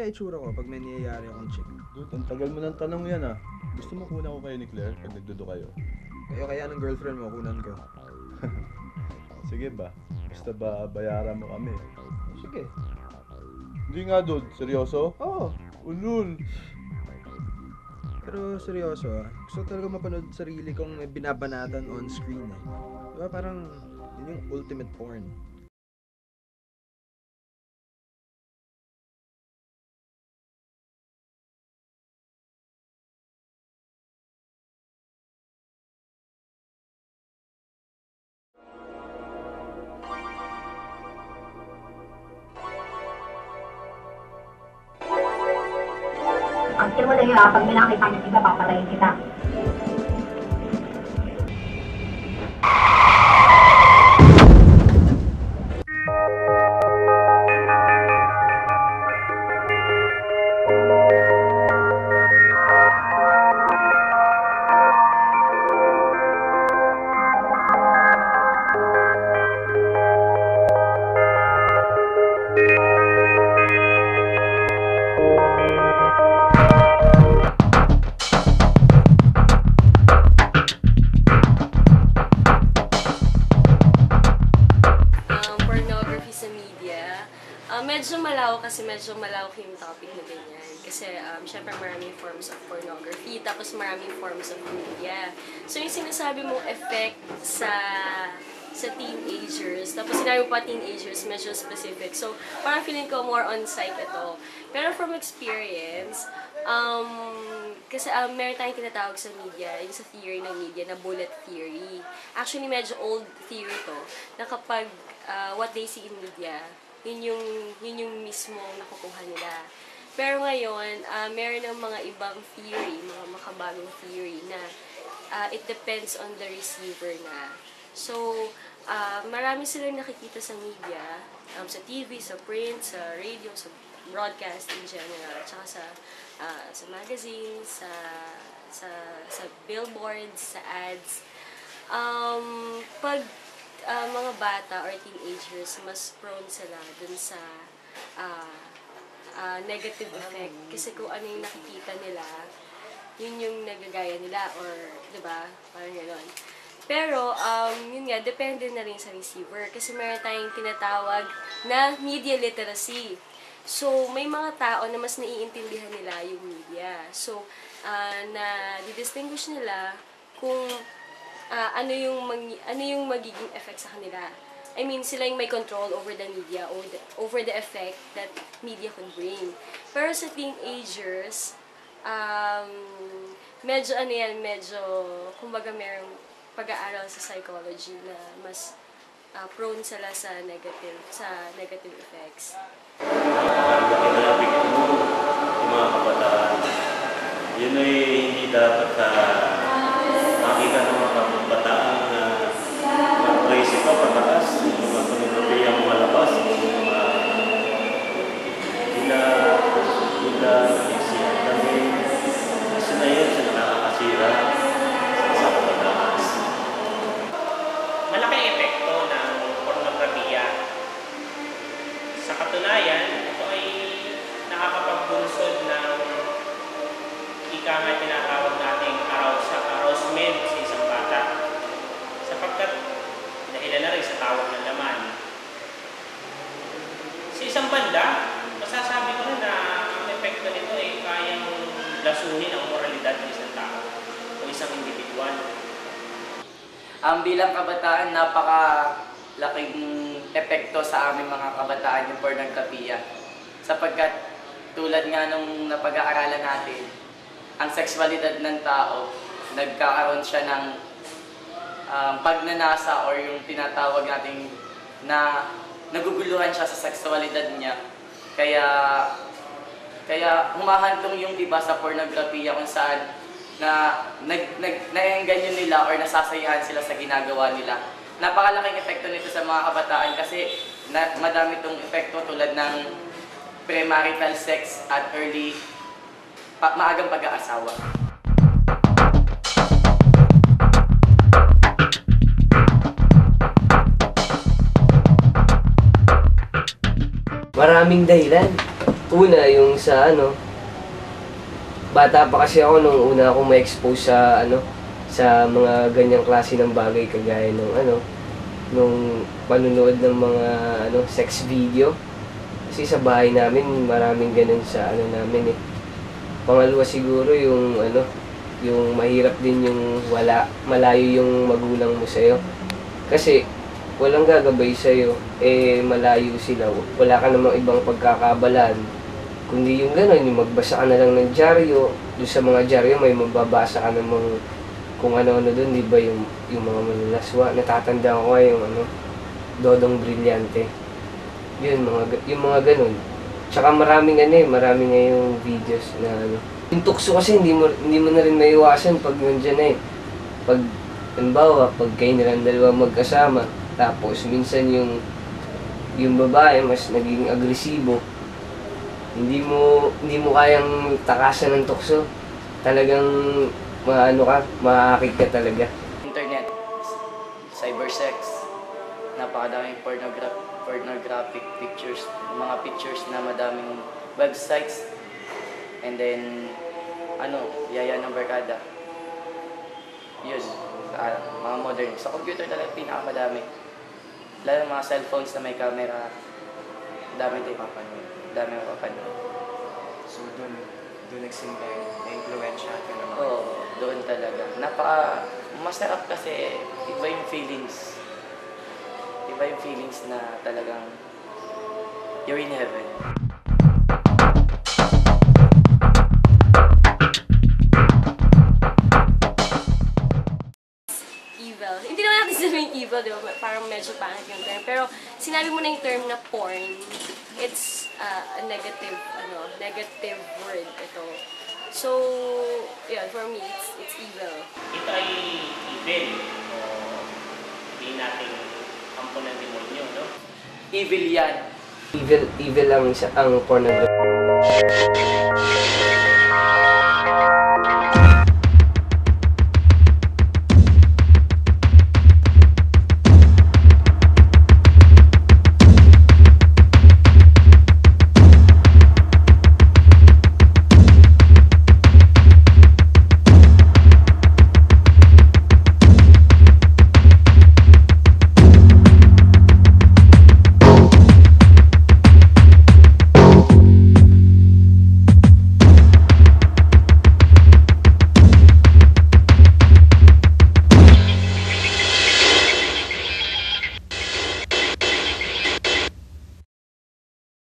kaya itsura ko pag may niyayari akong chick? Dude, ang tagal mo ng tanong yan ah. Gusto mo kunan ko kayo ni Claire pag nagdudo kayo? Kaya ng girlfriend mo, kunan ko. Sige ba? Basta ba bayaran mo kami? Sige. Hindi nga dude, seryoso? Oo. Ulul! Pero seryoso gusto talaga mapanood sarili kong binabanatan on screen eh. Diba parang yun yung ultimate porn. Ang simula nyo pag may nakita niyo kita, papatayin kita. Pornography sa media. Medyo malawak kasi medyo malawak yung topic na ganyan. Kasi syempre maraming forms of pornography, tapos maraming forms of media. So yung sinasabi mong effect sa teenagers, tapos sinabi pa teenagers, medyo specific. So parang feeling ko more on psych ito. Pero from experience, kasi meron tayong tinatawag sa media, yung sa theory ng media, na bullet theory. Actually, medyo old theory to, na kapag what they see in media, yun yung mismo nakukuha nila. Pero ngayon, meron ng mga ibang theory, mga makabagong theory na it depends on the receiver na. So, marami silang nakikita sa media, sa TV, sa print, sa radio, sa broadcast in general, tsaka sa magazines, sa billboards, sa ads. Pag mga bata or teenagers, mas prone sila dun sa negative effect. Kasi kung ano yung nakikita nila, yun yung nagagaya nila or, diba, parang gano'n. Pero, yun nga, depende na rin sa receiver. Kasi meron tayong tinatawag na media literacy. So, may mga tao na mas naiintindihan nila yung media. So, na di-distinguish nila kung ano yung magiging effect sa kanila. I mean, sila yung may control over the media or over the effect that media could bring. Pero sa teenagers, medyo kumbaga merong pag-aaral sa psychology na mas prone sila sa negative effects. Pinalapit mo yung mga kabataan. Yun ay hindi dapat makita ng mga kabataan na mag-trace pa pataas, yung mga panunapiyang malabas, Hila isip kami. Kasi na yun sa nakakasira sa kabataan. Malaking epekto ng pornografiya. Sa katunayan, ito ay nakakapagbunsod ng ika nga tinatawag nating arousement sa isang bata. Sapagkat dahilan na rin sa tawag ng laman. Sa isang banda, masasabi ko rin na ang epekto nito ay kayang lasunin ang moralidad ng isang tao o isang individual. Bilang kabataan, napakalaking epekto sa aming mga kabataan yung pornografiya. Sapagkat tulad nga nung napag-aaralan natin, ang sexualidad ng tao, nagkakaroon siya ng pagnanasa or yung tinatawag natin na naguguluhan siya sa sexualidad niya. Kaya humahantong yung iba sa pornografiya kung saan na naiengganyo nila or nasasayahan sila sa ginagawa nila. Napakalaking epekto nito sa mga kabataan kasi madami itong epekto tulad ng premarital sex at early maagang pag-aasawa. Maraming dahilan Una, yung sa bata pa kasi ako nung una akong ma-expose sa sa mga ganyang klase ng bagay kagaya nung panunood ng mga sex video. Kasi sa bahay namin maraming ganun sa namin eh. Pangalawa siguro yung yung mahirap din yung malayo yung magulang mo sa'yo. Kasi walang gagabay sa'yo, malayo sila. Wala ka namang ibang pagkakabalan. Kundi yung gano'n, yung magbasa ka na lang ng dyaryo. Doon sa mga dyaryo may mababasa ka namang kung ano-ano doon, di ba yung mga manalaswa. Natatandaan ko yung Dodong Brilyante. Yun, yung mga gano'n. Tsaka maraming ngayong videos na Yung tukso kasi hindi mo na rin maiwasan pag nandiyan Pag, halimbawa, pag kayo nilang dalawa magkasama, tapos minsan yung babae mas naging agresibo, hindi mo kayang takasan ng tukso. Talagang maakit ka talaga. Internet, cybersex, napakadaming pornographic pictures, mga pictures na madaming websites, and then yaya ng barkada. Yun, mga modern. Sa computer talaga pinakamadami. Lalo mga cellphones na may camera, dami din mapanood. Dami mapapanood. So doon nagsimba na-influensya ka naman. Oo, doon talaga. Masarap kasi iba yung feelings. Iba yung feelings na talagang you're in heaven. Evil. Hindi naman natin sabihin evil, di ba? Parang medyo pangit yung term. Pero sinabi mo na yung term na porn, it's a negative word ito. So, yeah, for me, it's evil. Ito ay evil. Hindi natin kampo ng demonyo, no? Evil yan. Evil ang pornography.